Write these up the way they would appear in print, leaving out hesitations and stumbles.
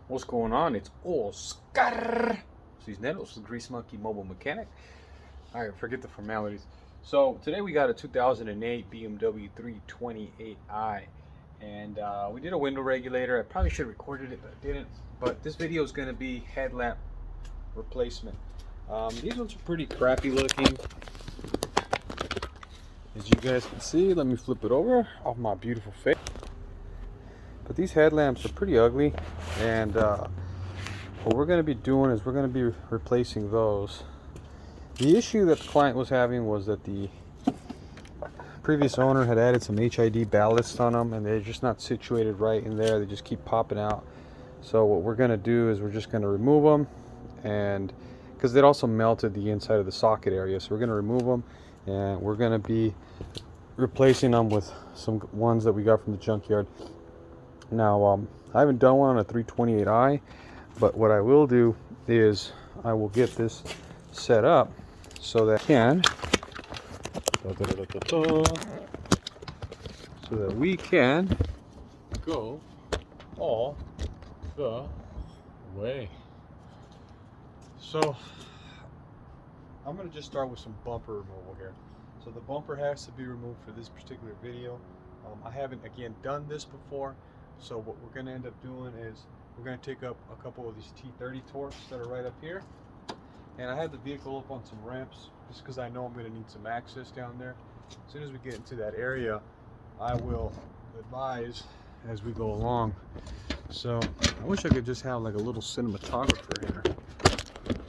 What's going on? It's Oscar Cisneros, the Grease Monkey Mobile Mechanic. Alright, forget the formalities. So today we got a 2008 BMW 328i, and we did a window regulator. I probably should have recorded it, but I didn't. But this video is going to be headlamp replacement. These ones are pretty crappy looking, as you guys can see. Let me flip it over off my beautiful face. But these headlamps are pretty ugly, and what we're going to be doing is we're going to be replacing those. The issue that the client was having was that the previous owner had added some HID ballast on them, and they're just not situated right in there. They just keep popping out. So what we're going to do is we're just going to remove them, and because they'd also melted the inside of the socket area, so we're going to remove them, and we're going to be replacing them with some ones that we got from the junkyard. Now, I haven't done one on a 328i, but what I will do is I will get this set up so that we can go all the way. So I'm going to just start with some bumper removal here. So the bumper has to be removed for this particular video. I haven't, again, done this before. So what we're going to end up doing is we're going to take up a couple of these T30 torques that are right up here. And I had the vehicle up on some ramps just because I know I'm going to need some access down there. As soon as we get into that area, I will advise as we go along. So I wish I could just have like a little cinematographer here.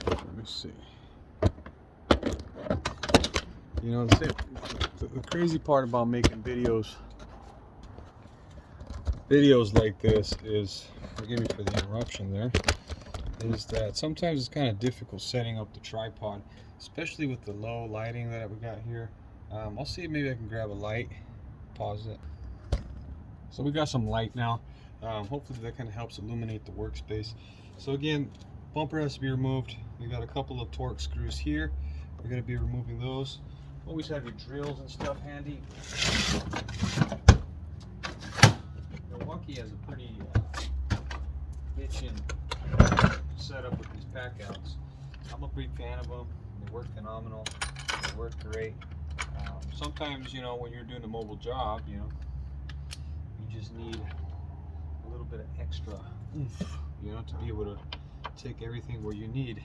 Let me see. You know, the crazy part about making videos like this is, forgive me for the interruption there, is that sometimes it's kind of difficult setting up the tripod, especially with the low lighting that we got here. I'll see if maybe I can grab a light, pause it. So we got some light now. Hopefully that kind of helps illuminate the workspace. So again, bumper has to be removed. We got a couple of torque screws here. We're going to be removing those. Always have your drills and stuff handy. Milwaukee has a pretty bitchin' setup with these pack outs. I'm a big fan of them. They work phenomenal. They work great. Sometimes, you know, when you're doing a mobile job, you know, you just need a little bit of extra oomph, you know, to be able to take everything where you need.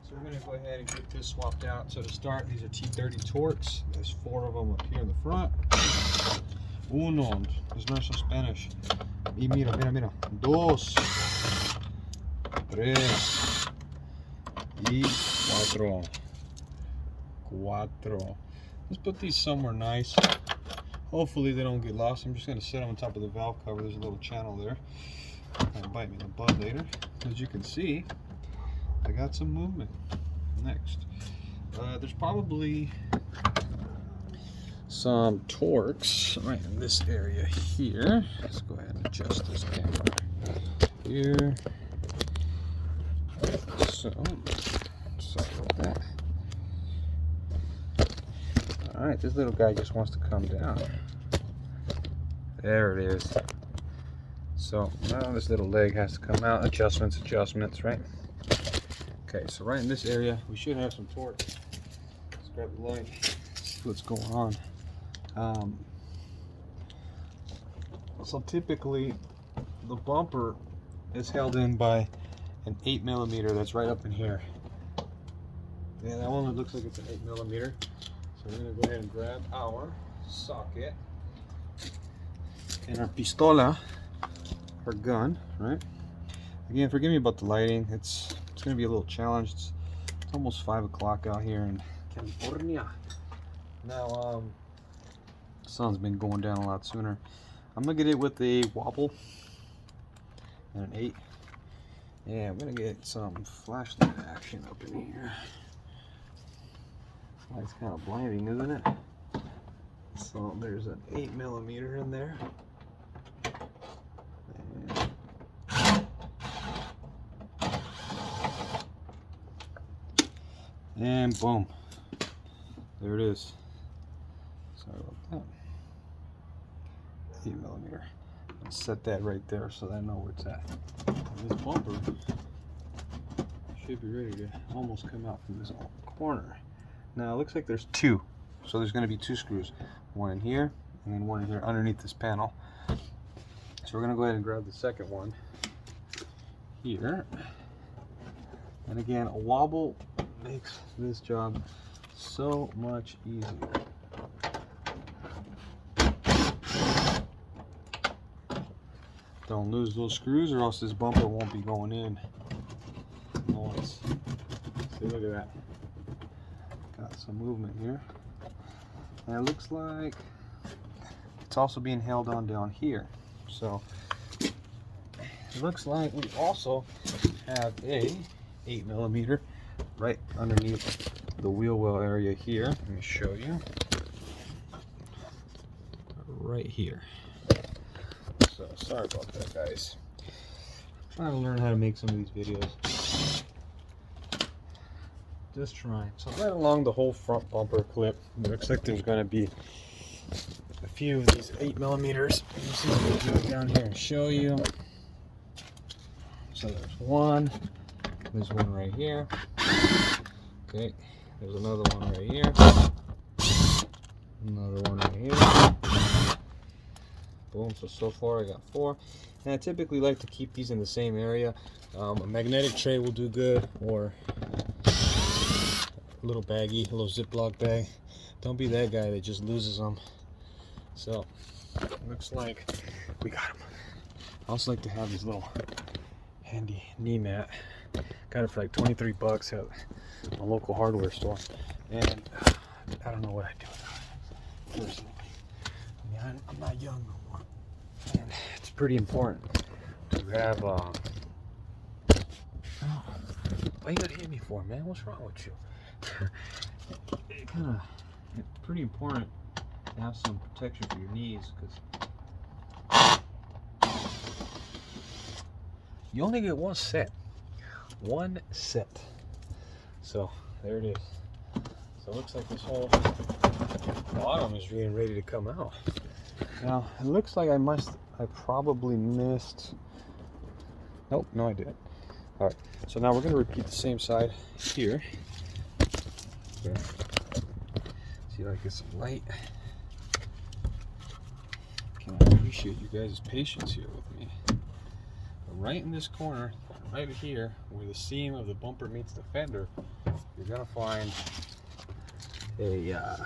So we're going to go ahead and get this swapped out. So to start, these are T30 torques. There's 4 of them up here in the front. Uno, there's no Spanish. Y mira, mira, mira. Dos, tres, y cuatro. Cuatro. Let's put these somewhere nice. Hopefully they don't get lost. I'm just going to sit on top of the valve cover. There's a little channel there. Might bite me in the butt later. As you can see, I got some movement. Next, there's probably some torques right in this area here. Let's go ahead and adjust this camera here. So, sorry about that. Alright, this little guy just wants to come down. There it is. So now this little leg has to come out. Adjustments, right? Okay, so right in this area, we should have some torque. Let's grab the light, see what's going on. So typically, the bumper is held in by an 8mm that's right up in here. Yeah, that one looks like it's an 8mm. So we're going to go ahead and grab our socket and our pistola, our gun, right? Again, forgive me about the lighting. It's going to be a little challenge. It's almost 5 o'clock out here in California. Now, the sun's been going down a lot sooner. I'm going to get it with a wobble and an 8. Yeah, I'm going to get some flashlight action up in here. Light's kind of blinding, isn't it? So there's an 8mm in there. And boom, there it is. Sorry about that. 8mm. Let's set that right there so that I know where it's at. this bumper should be ready to almost come out from this corner. Now it looks like there's two, so there's going to be two screws, one in here and then one in here underneath this panel. So we're going to go ahead and grab the second one here, and again, a wobble makes this job so much easier. Don't lose those screws or else this bumper won't be going in. Nice. See, look at that. Got some movement here. And it looks like it's also being held on down here. So it looks like we also have a 8mm right underneath the wheel well area here. Let me show you. Right here. So sorry about that, guys. I'm trying to learn how to make some of these videos. Just trying. So right along the whole front bumper clip, it looks like there's going to be a few of these 8mm. Let me see if I can do it down here and show you. So there's one. There's one right here. Okay. There's another one right here. Another one right here. Boom. So far I got 4. And I typically like to keep these in the same area. A magnetic tray will do good, or a little baggie, a little Ziploc bag. Don't be that guy that just loses them. So looks like we got them. I also like to have this little handy knee mat. Got it for like 23 bucks at a local hardware store, and I don't know what I'd do without it personally. I mean, I'm not young no more, and it's pretty important to have oh, what you gotta hit me for, man? What's wrong with you? It's pretty important to have some protection for your knees, because you only get one set. So there it is. So it looks like this whole bottom is getting ready to come out. Now it looks like I probably missed. Nope, no I didn't. All right, so now we're going to repeat the same side here. Okay. See if I get some light. Can I appreciate you guys' patience here with me? Right in this corner, right here, where the seam of the bumper meets the fender, you're gonna find a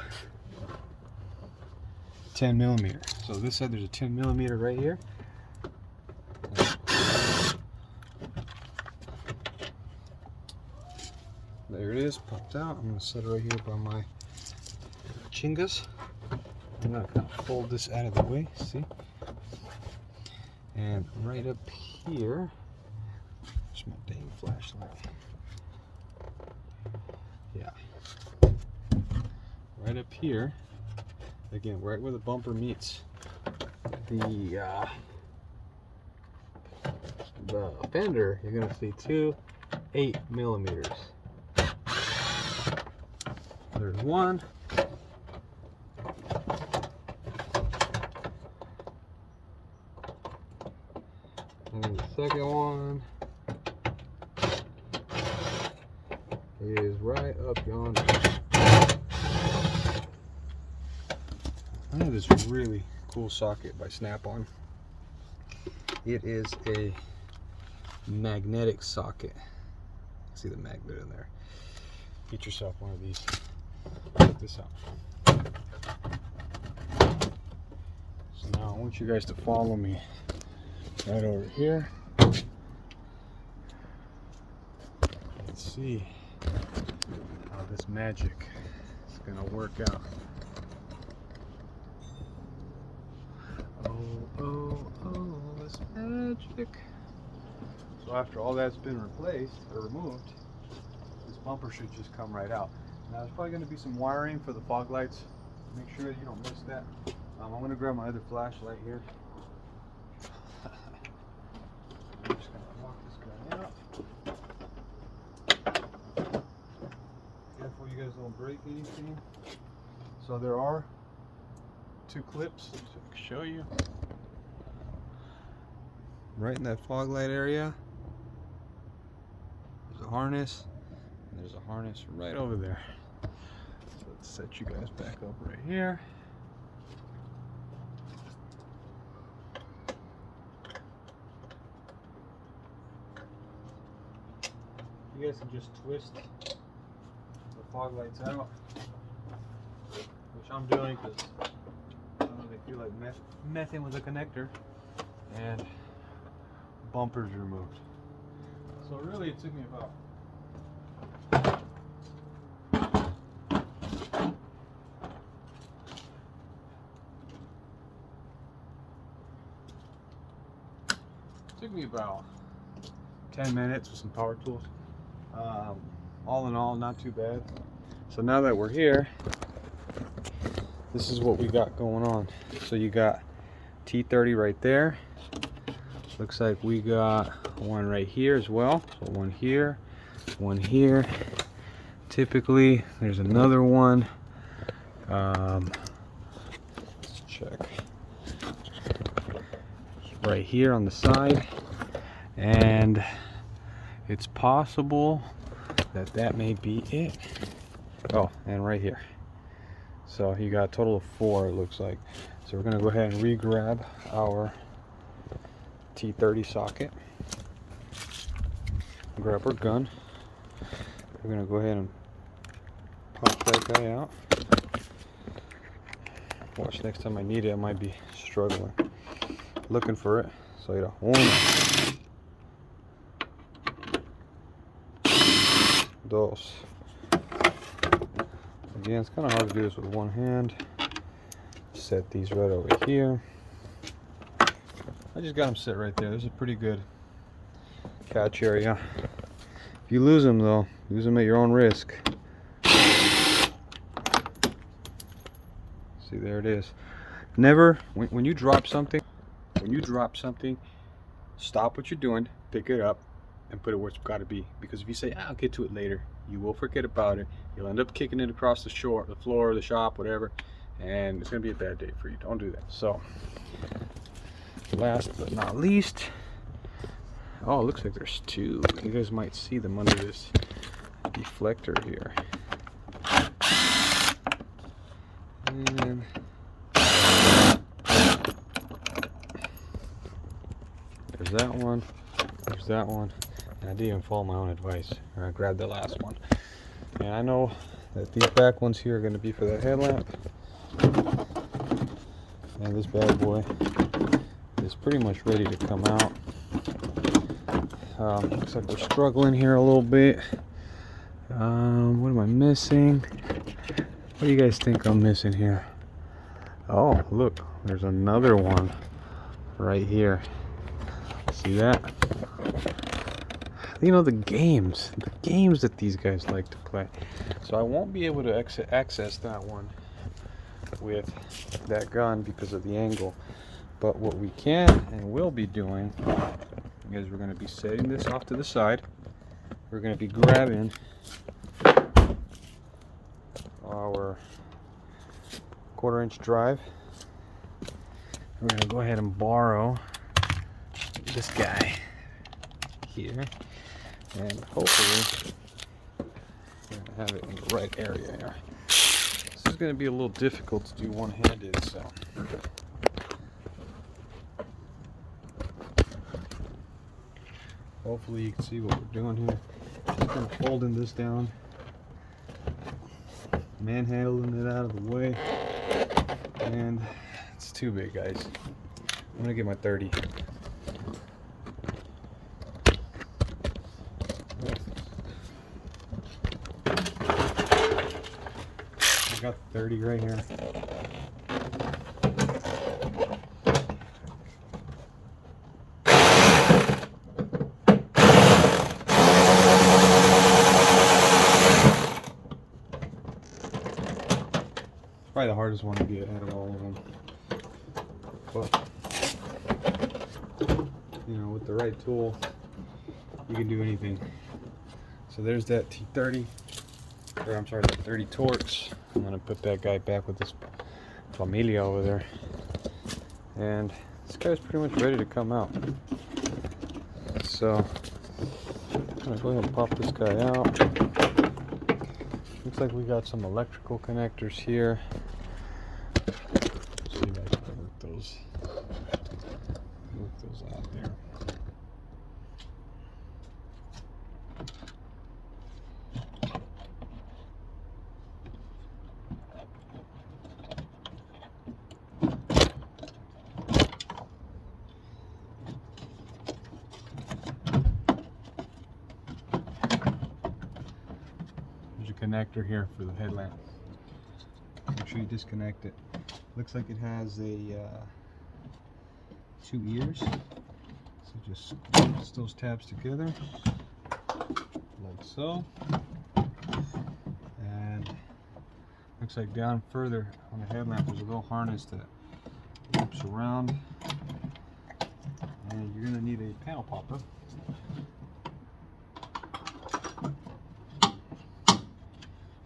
10mm. So this side there's a 10mm right here. There it is, popped out. I'm gonna set it right here by my chingas. I'm gonna kind of fold this out of the way, see? And right up here, there's my dang flashlight. Yeah. Right up here, again, right where the bumper meets the fender, you're gonna see two 8mm. There's one. And the second one is right up yonder. I have this really cool socket by Snap-on. It is a magnetic socket. See the magnet in there. Get yourself one of these. Check this out. So now I want you guys to follow me right over here. Let's see how this magic is gonna work out. Oh, this magic. So after all that's been replaced or removed, this bumper should just come right out. Now there's probably going to be some wiring for the fog lights. Make sure that you don't miss that. I'm going to grab my other flashlight here. I'm just going to walk this guy out. Careful you guys don't break anything. So there are two clips so I can show you. Right in that fog light area. the harness, and there's a harness right over there. So let's set you guys back up right here. You guys can just twist the fog lights out, which I'm doing because I don't know, they feel like messing with the connector, and bumpers removed. So really it took me about about 10 minutes with some power tools. All in all, not too bad. So now that we're here, this is what we got going on. So you got T30 right there. Looks like we got one right here as well. So one here, one here. Typically, there's another one. Let's check. Right here on the side. And it's possible that that may be it. Oh, and right here. So you got a total of 4, it looks like. So we're gonna go ahead and re-grab our T30 socket. Grab our gun. We're gonna go ahead and pop that guy out. Watch, next time I need it, I might be struggling looking for it. So yeah, 1, 2. Again, it's kind of hard to do this with one hand. Set these right over here. I just got them set right there. There's a pretty good catch area. If you lose them though, lose them at your own risk. See, there it is. Never, when you drop something, stop what you're doing, pick it up, and put it where it's got to be. Because if you say, I'll get to it later, you will forget about it. You'll end up kicking it across the floor, the shop, whatever, and it's gonna be a bad day for you. Don't do that. So, last but not least, oh, it looks like there's 2. You guys might see them under this deflector here. And there's that one. There's that one. And I didn't even follow my own advice. I grabbed the last one. And I know that these back ones here are going to be for that headlamp. And this bad boy is pretty much ready to come out. Looks like we're struggling here a little bit. What am I missing? What do you guys think I'm missing here? Oh, look, there's another one right here. See that? You know, the games that these guys like to play. So I won't be able to access that one with that gun because of the angle. But what we can and will be doing is we're going to be setting this off to the side. We're going to be grabbing our 1/4-inch drive. We're going to go ahead and borrow this guy here, and hopefully we're going to have it in the right area here. This is going to be a little difficult to do one-handed, so hopefully you can see what we're doing here. Just kind of folding this down, manhandling it out of the way, and it's too big, guys. I'm going to get my 30. I got the 30 right here. Probably the hardest one to get out of all of them. But, you know, with the right tool, you can do anything. So there's that T30, or I'm sorry, that 30 Torx. I'm gonna put that guy back with this Familia over there. And this guy's pretty much ready to come out. So gonna go ahead and pop this guy out. Looks like we got some electrical connectors here. Let's see if I can work those out there. Connector here for the headlamp. Make sure you disconnect it. Looks like it has a 2 ears. So just squeeze those tabs together like so. And looks like down further on the headlamp there's a little harness that loops around. And you're going to need a panel popper.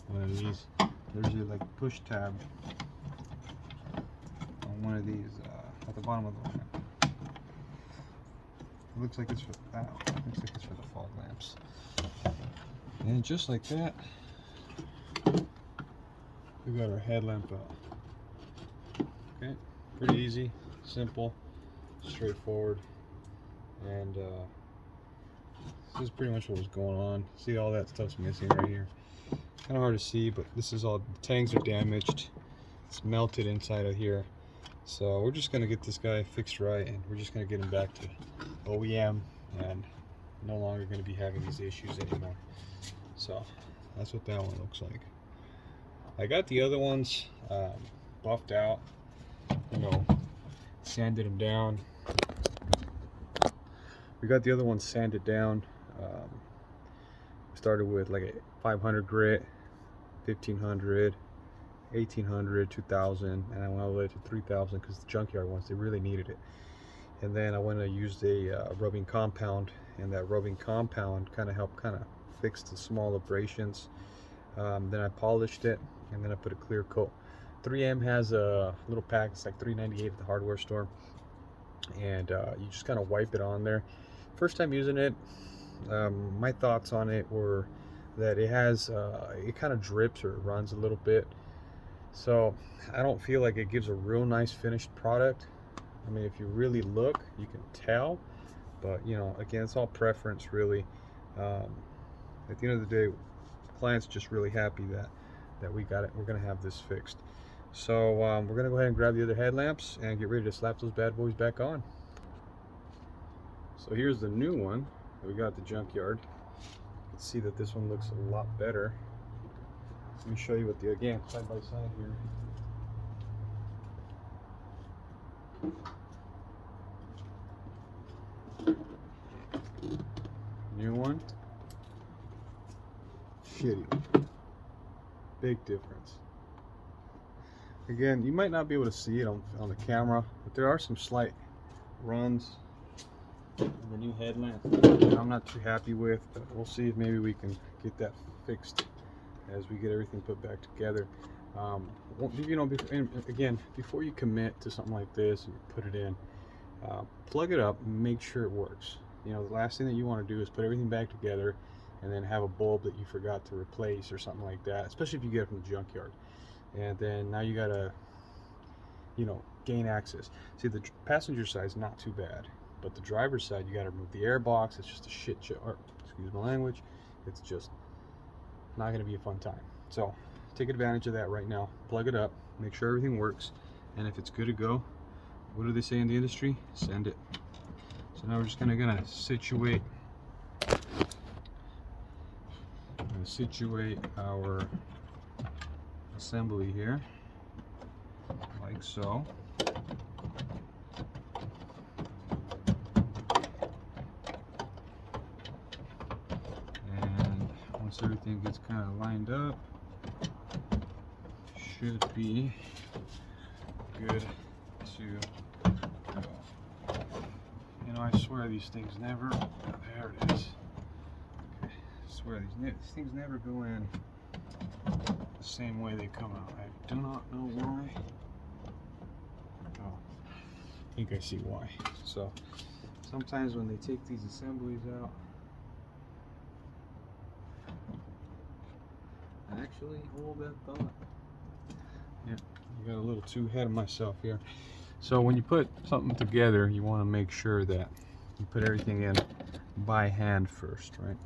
One of these. There's a like push tab on one of these at the bottom of the lamp. It looks like it's for looks like it's for the fog lamps. And just like that, we got our headlamp out. Okay, pretty easy, simple, straightforward, and this is pretty much what was going on. See, all that stuff's missing right here. Kind of hard to see, but this is all, the tangs are damaged. It's melted inside of here. So we're just going to get this guy fixed right, and we're just going to get him back to OEM and no longer going to be having these issues anymore. So that's what that one looks like. I got the other ones buffed out, you know, sanded them down. We got the other ones sanded down. Started with like a 500 grit, 1500, 1800, 2000, and I went all the way to 3000 because the junkyard ones, they really needed it. And then I went and used a rubbing compound, and that rubbing compound kind of helped fix the small abrasions. Then I polished it, and then I put a clear coat. 3M has a little pack, it's like $3.98 at the hardware store, and you just kind of wipe it on there. First time using it, my thoughts on it were that it has it kind of drips or runs a little bit, so I don't feel like it gives a real nice finished product. I mean, if you really look, you can tell, but you know, again, it's all preference really. At the end of the day, the client's just really happy that we got it. We're gonna have this fixed, so we're gonna go ahead and grab the other headlamps and get ready to slap those bad boys back on. So here's the new one that we got at the junkyard. You can see that this one looks a lot better. Let me show you what again, side by side here. New one, shitty one. Big difference. Again, you might not be able to see it on the camera, but there are some slight runs in the new headlamp that I'm not too happy with, but we'll see if maybe we can get that fixed as we get everything put back together. You know, again, before you commit to something like this and you put it in, plug it up and make sure it works. You know, the last thing that you want to do is put everything back together and then have a bulb that you forgot to replace or something like that, especially if you get it from the junkyard. And then now you gotta, you know, gain access. See, the passenger side is not too bad, but the driver's side, you gotta remove the air box. It's just a shit show, or excuse my language, it's just not gonna be a fun time. So take advantage of that right now. Plug it up, make sure everything works, and if it's good to go, what do they say in the industry? Send it. So now we're just gonna situate our assembly here, like so. And once everything gets kind of lined up, should be good to go. You know, I swear these things never, there it is. Okay. I swear these things never go in the same way they come out. I do not know why. Oh, I think I see why. So sometimes when they take these assemblies out, actually hold that thought. Yeah, I got a little too ahead of myself here. So when you put something together, you want to make sure that you put everything in by hand first, right?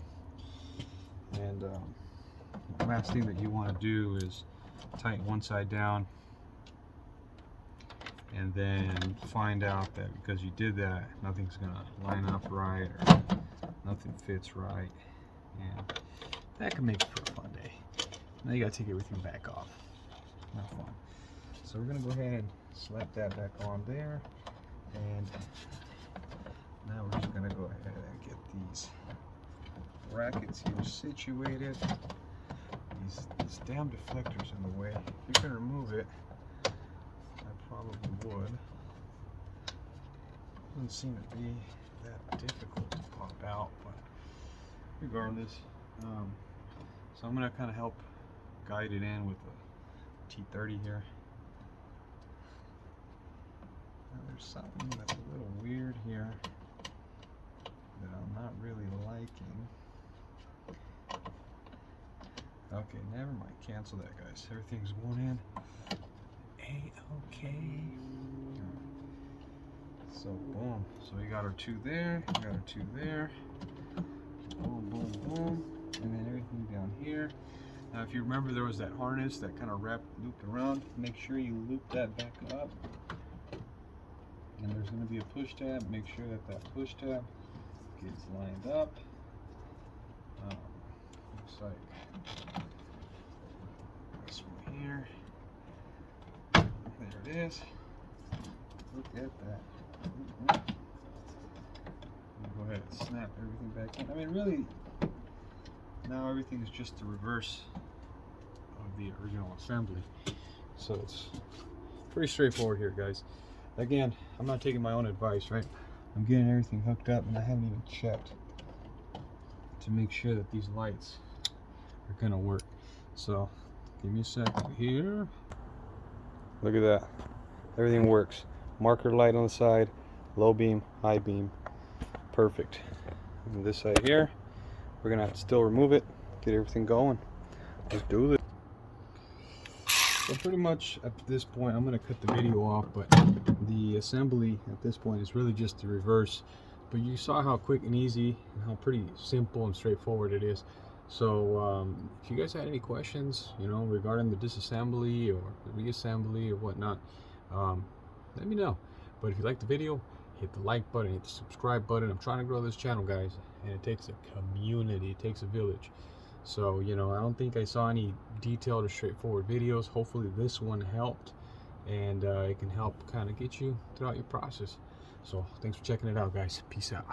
And the last thing that you want to do is tighten one side down and then find out that because you did that, nothing's going to line up right or nothing fits right. And that can make it for a fun day. Now you got to take everything back off. Not fun. So we're going to go ahead and slap that back on there. And now we're just going to go ahead and get these brackets here situated. These damn deflectors in the way. If you can remove it, I probably would. Doesn't seem to be that difficult to pop out, but regardless. So I'm going to kind of help guide it in with the T30 here. Now there's something that's a little weird here that I'm not really liking. Okay, never mind. Cancel that, guys. Everything's going in. A-okay. So, boom. So we got our two there. We got our two there. Boom, boom, boom. And then everything down here. Now, if you remember, there was that harness that kind of looped around. Make sure you loop that back up. And there's going to be a push tab. Make sure that that push tab gets lined up. Looks like this one here. There it is. Look at that. Go ahead and snap everything back in. I mean, really, now everything is just the reverse of the original assembly. So it's pretty straightforward here, guys. Again, I'm not taking my own advice, right? I'm getting everything hooked up and I haven't even checked to make sure that these lights are gonna work. So give me a second here. Look at that. Everything works. Marker light on the side, low beam, high beam. Perfect. And this side here, we're gonna have to still remove it, get everything going. Let's do this. So pretty much at this point, I'm gonna cut the video off, but the assembly at this point is really just the reverse. But you saw how quick and easy and how pretty simple and straightforward it is. So if you guys had any questions, you know, regarding the disassembly or the reassembly or whatnot, let me know. But if you like the video, hit the like button, hit the subscribe button. I'm trying to grow this channel, guys, and it takes a community, it takes a village. So, you know, I don't think I saw any detailed or straightforward videos. Hopefully this one helped, and it can help kind of get you throughout your process. So thanks for checking it out, guys. Peace out.